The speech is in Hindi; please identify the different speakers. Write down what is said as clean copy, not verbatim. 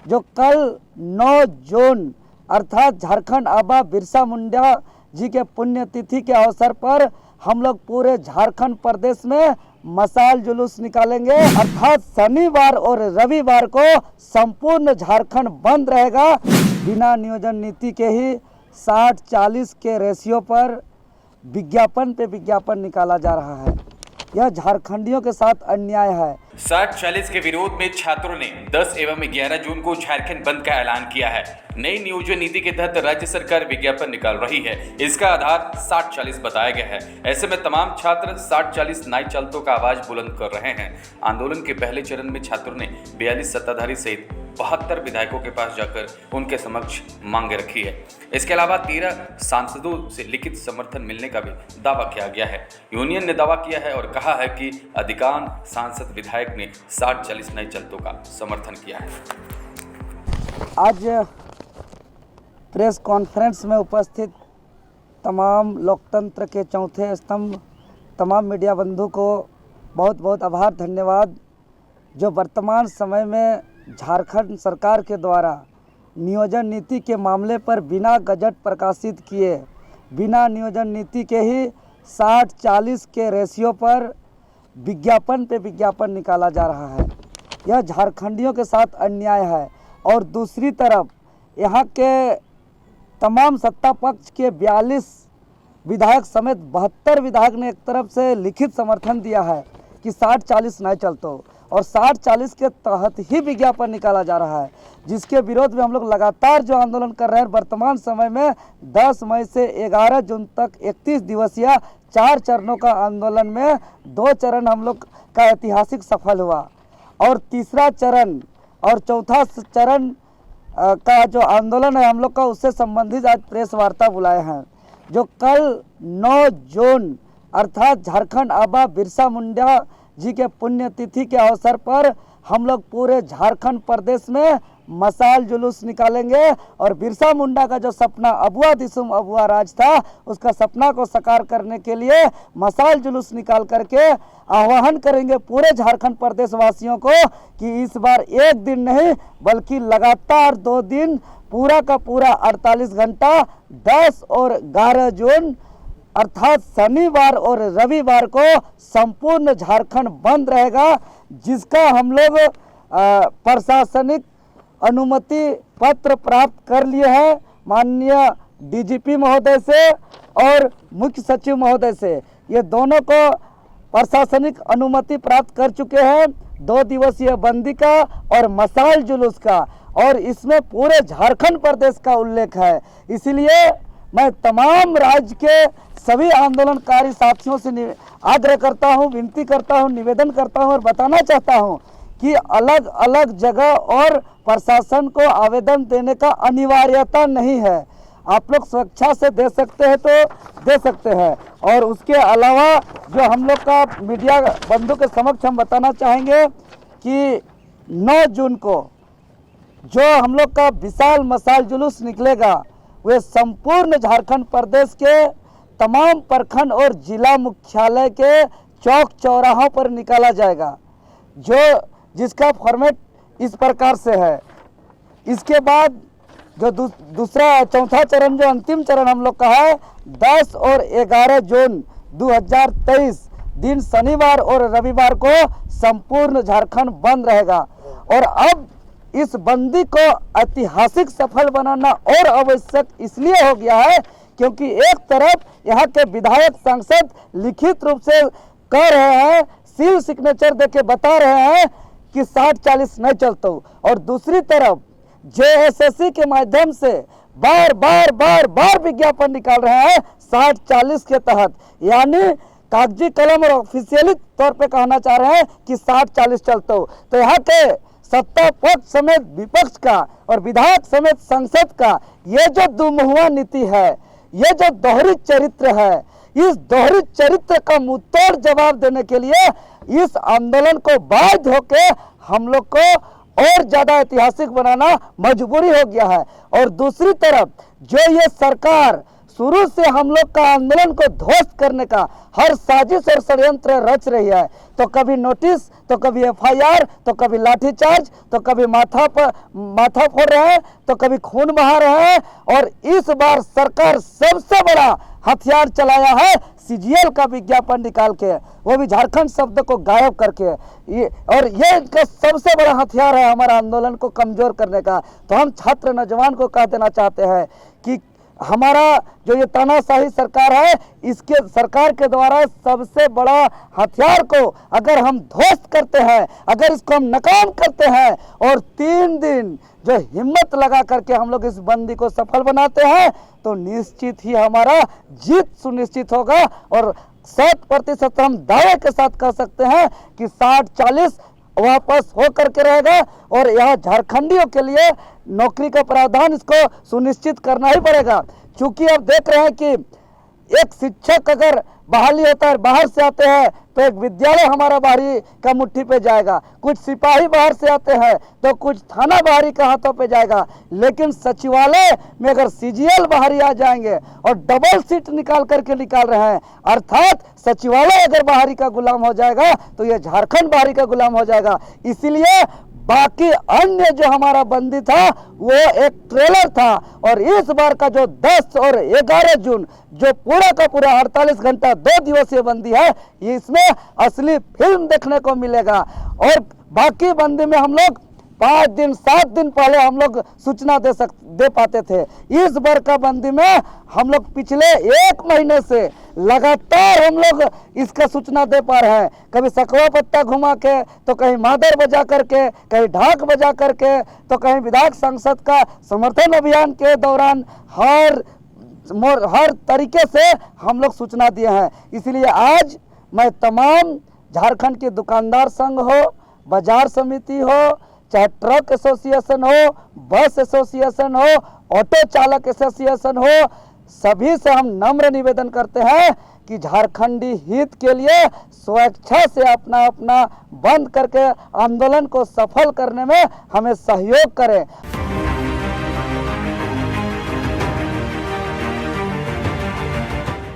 Speaker 1: जो कल 9 जून अर्थात झारखंड आबा बिरसा मुंडा जी के पुण्यतिथि के अवसर पर हम लोग पूरे झारखंड प्रदेश में मशाल जुलूस निकालेंगे। अर्थात शनिवार और रविवार को संपूर्ण झारखंड बंद रहेगा। बिना नियोजन नीति के ही 60-40 के रेशियो पर विज्ञापन पे विज्ञापन निकाला जा रहा है। यह झारखंडियों के साथ अन्याय है।
Speaker 2: 60-40 के विरोध में छात्रों ने 10 एवं 11 जून को झारखंड बंद का ऐलान किया है। नई नियोजन नीति के तहत राज्य सरकार विज्ञापन निकाल रही है। इसका आधार 60-40 बताया गया है। ऐसे में तमाम छात्र 60-40 नए चलतों का आवाज बुलंद कर रहे हैं। आंदोलन के पहले चरण में छात्रों ने 42 सत्ताधारी सहित 72 विधायकों के पास जाकर उनके समक्ष मांगे रखी है। इसके अलावा 13 सांसदों से लिखित समर्थन मिलने का भी दावा किया गया है। यूनियन ने दावा किया है और कहा है कि अधिकांश सांसद विधायक ने 60-40 नए चलतों का समर्थन किया है।
Speaker 1: आज प्रेस कॉन्फ्रेंस में उपस्थित तमाम लोकतंत्र के चौथे स्तंभ तमाम मीडिया बंधु को बहुत बहुत आभार, धन्यवाद। जो वर्तमान समय में झारखंड सरकार के द्वारा नियोजन नीति के मामले पर बिना गजट प्रकाशित किए, बिना नियोजन नीति के ही 60-40 के रेशियो पर विज्ञापन पे विज्ञापन निकाला जा रहा है। यह झारखंडियों के साथ अन्याय है। और दूसरी तरफ यहाँ के तमाम सत्ता पक्ष के 42 विधायक समेत 72 विधायक ने एक तरफ से लिखित समर्थन दिया है कि 60-40 नहीं चलतो, और 60-40 के तहत ही विज्ञापन निकाला जा रहा है, जिसके विरोध में हम लोग लगातार जो आंदोलन कर रहे हैं। वर्तमान समय में 10 मई से 11 जून तक 31 दिवसीय 4 चरणों का आंदोलन में 2 चरण हम लोग का ऐतिहासिक सफल हुआ, और तीसरा चरण और चौथा चरण का जो आंदोलन है हम लोग का, उससे संबंधित आज प्रेस वार्ता बुलाए हैं। जो कल 9 जून अर्थात झारखंड आबा बिरसा मुंडा जी के पुण्यतिथि के अवसर पर हम लोग पूरे झारखंड प्रदेश में मशाल जुलूस निकालेंगे, और बिरसा मुंडा का जो सपना अबुआ दिसुम अबुआ राज था, उसका सपना को साकार करने के लिए मशाल जुलूस निकाल करके आह्वान करेंगे पूरे झारखंड प्रदेश वासियों को कि इस बार एक दिन नहीं बल्कि लगातार 2 दिन पूरा का पूरा 48 घंटा 10 और 11 जून अर्थात शनिवार और रविवार को संपूर्ण झारखंड बंद रहेगा, जिसका हम लोग प्रशासनिक अनुमति पत्र प्राप्त कर लिए हैं माननीय डीजीपी महोदय से और मुख्य सचिव महोदय से। ये दोनों को प्रशासनिक अनुमति प्राप्त कर चुके हैं 2 दिवसीय बंदी का और मशाल जुलूस का, और इसमें पूरे झारखंड प्रदेश का उल्लेख है। इसीलिए मैं तमाम राज्य के सभी आंदोलनकारी साथियों से आग्रह करता हूं, विनती करता हूं, निवेदन करता हूं और बताना चाहता हूं कि अलग अलग जगह और प्रशासन को आवेदन देने का अनिवार्यता नहीं है। आप लोग स्वेच्छा से दे सकते हैं तो दे सकते हैं। और उसके अलावा जो हम लोग का मीडिया बंधु के समक्ष हम बताना चाहेंगे कि 9 जून को जो हम लोग का विशाल मशाल जुलूस निकलेगा, वे संपूर्ण झारखंड प्रदेश के तमाम प्रखंड और जिला मुख्यालय के चौक चौराहों पर निकाला जाएगा, जिसका फॉर्मेट इस प्रकार से है। इसके बाद जो दूसरा चौथा चरण, जो अंतिम चरण हम लोग का है, 10 और 11 जून 2023 दिन शनिवार और रविवार को संपूर्ण झारखंड बंद रहेगा। और अब इस बंदी को ऐतिहासिक सफल बनाना और आवश्यक इसलिए हो गया है क्योंकि एक तरफ यहाँ के विधायक सांसद लिखित रूप से कह रहे हैं, सील सिग्नेचर देके बता रहे हैं कि 60-40 नहीं चलता, और दूसरी तरफ जेएसएससी के माध्यम से बार बार विज्ञापन निकाल रहे हैं 60-40 के तहत, यानी कागजी कलम और ऑफिशियली तौर पे कहना चाह रहे हैं कि 60-40 चलता। तो यहाँ के सत्ता पक्ष समेत विपक्ष का और विधायक समेत संसद का ये जो दुमुहुआ नीति है, ये जो दोहरी चरित्र है, इस दोहरी चरित्र का मुंहतोड़ जवाब देने के लिए इस आंदोलन को बाध्य होके हम लोग को और ज्यादा ऐतिहासिक बनाना मजबूरी हो गया है। और दूसरी तरफ जो ये सरकार शुरू से हम लोग का आंदोलन को ध्वस्त करने का हर साजिश और षड्यंत्र रच रही है। तो कभी नोटिस, तो कभी FIR, तो कभी लाठीचार्ज, तो कभी माथा फोड़ रहे हैं, तो कभी खून बहा रहे हैं। और इस बार सरकार सबसे बड़ा हथियार चलाया है CGL का विज्ञापन निकाल के, वो भी झारखंड शब्द को गायब करके। और ये इनका सबसे बड़ा हथियार है हमारा आंदोलन को कमजोर करने का। तो हम छात्र नौजवान को कह देना चाहते हैं कि हमारा जो ये तानाशाही सरकार है, इसके सरकार के द्वारा सबसे बड़ा हथियार को अगर हम ध्वस्त करते हैं, अगर इसको हम नाकाम करते हैं और 3 दिन जो हिम्मत लगा करके हम लोग इस बंदी को सफल बनाते हैं, तो निश्चित ही हमारा जीत सुनिश्चित होगा। और 100% हम दावे के साथ कह सकते हैं कि 60-40 वापस हो करके रहेगा। और यहाँ झारखंडियों के लिए नौकरी का प्रावधान इसको सुनिश्चित करना ही पड़ेगा। क्योंकि अब देख रहे हैं कि एक शिक्षक अगर बहाली होता है, बाहर से आते हैं, तो एक विद्यालय हमारा बाहरी का मुट्ठी पे जाएगा। कुछ सिपाही बाहर से आते हैं तो कुछ थाना बाहरी का हाथों पे जाएगा। लेकिन सचिवालय में अगर CGL बाहरी आ जाएंगे और डबल सीट निकाल करके निकाल रहे हैं, अर्थात सचिवालय अगर बाहरी का गुलाम हो जाएगा तो ये झारखंड बाहरी का गुलाम हो जाएगा। इसीलिए बाकी अन्य जो हमारा बंदी था वो एक ट्रेलर था। और इस बार का जो 10 और 11 जून जो पूरा का पूरा 48 घंटा 2 दिवसीय बंदी है, इसमें असली फिल्म देखने को मिलेगा। और बाकी बंदी में हम लोग 5 दिन 7 दिन पहले हम लोग सूचना दे पाते थे। इस बार का बंदी में हम लोग पिछले 1 महीने से लगातार हम लोग इसका सूचना दे पा रहे हैं। कभी सकवा पत्ता घुमा के, तो कहीं मादर बजा करके, कहीं ढाक बजा करके, तो कहीं विधायक सांसद का समर्थन अभियान के दौरान हर तरीके से हम लोग सूचना दिए हैं। इसलिए आज मैं तमाम झारखंड के दुकानदार संघ हो, बाजार समिति हो, चाहे ट्रक एसोसिएशन हो, बस एसोसिएशन हो, ऑटो चालक एसोसिएशन हो, सभी से हम नम्र निवेदन करते हैं कि झारखंडी हित के लिए स्वेच्छा से अपना बंद करके आंदोलन को सफल करने में हमें सहयोग करें।